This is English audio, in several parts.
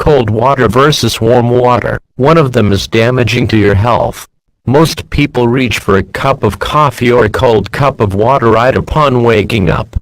Cold water versus warm water. One of them is damaging to your health. Most people reach for a cup of coffee or a cold cup of water right upon waking up.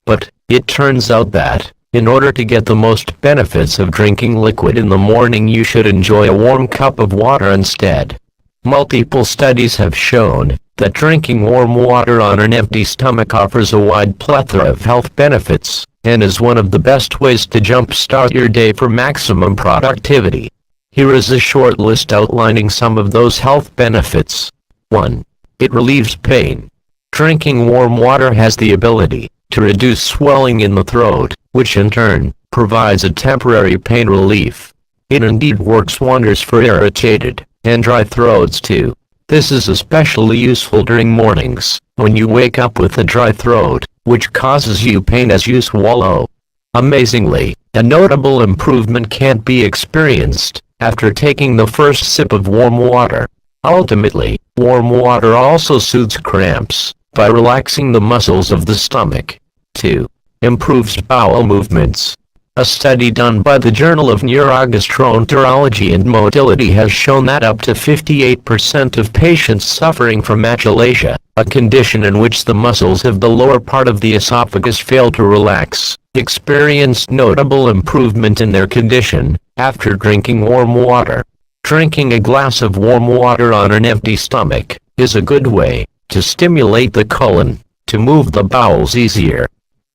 But it turns out that, in order to get the most benefits of drinking liquid in the morning, you should enjoy a warm cup of water instead. Multiple studies have shown that drinking warm water on an empty stomach offers a wide plethora of health benefits, and is one of the best ways to jumpstart your day for maximum productivity. Here is a short list outlining some of those health benefits. 1. It relieves pain. Drinking warm water has the ability to reduce swelling in the throat, which in turn provides a temporary pain relief. It indeed works wonders for irritated and dry throats too. This is especially useful during mornings, when you wake up with a dry throat, which causes you pain as you swallow. Amazingly, a notable improvement can't be experienced after taking the first sip of warm water. Ultimately, warm water also soothes cramps by relaxing the muscles of the stomach. 2. Improves bowel movements. A study done by the Journal of Neurogastroenterology and Motility has shown that up to 58% of patients suffering from achalasia, a condition in which the muscles of the lower part of the esophagus fail to relax, experienced notable improvement in their condition after drinking warm water. Drinking a glass of warm water on an empty stomach is a good way to stimulate the colon to move the bowels easier.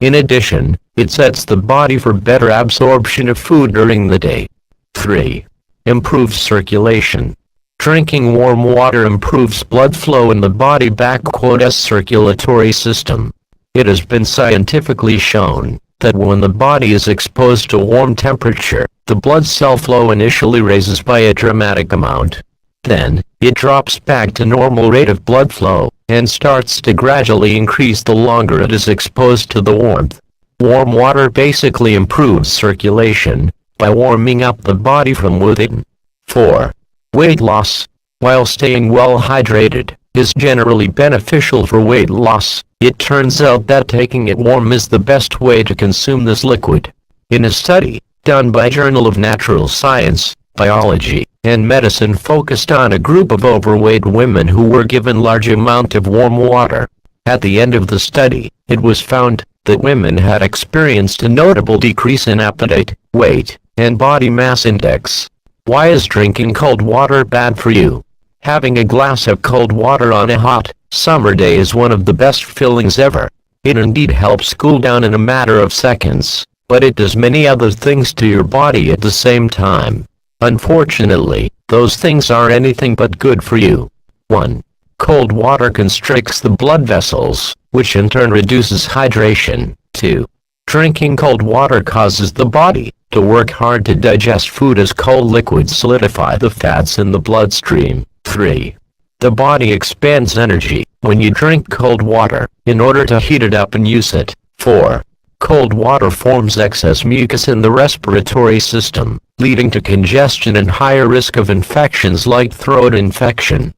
In addition, it sets the body for better absorption of food during the day. 3. Improves circulation. Drinking warm water improves blood flow in the body as circulatory system. It has been scientifically shown that when the body is exposed to warm temperature, the blood cell flow initially raises by a dramatic amount. Then, it drops back to normal rate of blood flow, and starts to gradually increase the longer it is exposed to the warmth. Warm water basically improves circulation by warming up the body from within. 4. Weight loss. While staying well hydrated is generally beneficial for weight loss, it turns out that taking it warm is the best way to consume this liquid. In a study done by Journal of Natural Science, Biology, and Medicine focused on a group of overweight women who were given large amount of warm water. At the end of the study, it was found that women had experienced a notable decrease in appetite, weight, and body mass index. Why is drinking cold water bad for you? Having a glass of cold water on a hot, summer day is one of the best feelings ever. It indeed helps cool down in a matter of seconds, but it does many other things to your body at the same time. Unfortunately, those things aren't anything but good for you. 1. Cold water constricts the blood vessels, which in turn reduces hydration. 2. Drinking cold water causes the body to work hard to digest food as cold liquids solidify the fats in the bloodstream. 3. The body expends energy when you drink cold water in order to heat it up and use it. 4. Cold water forms excess mucus in the respiratory system, leading to congestion and higher risk of infections like throat infection.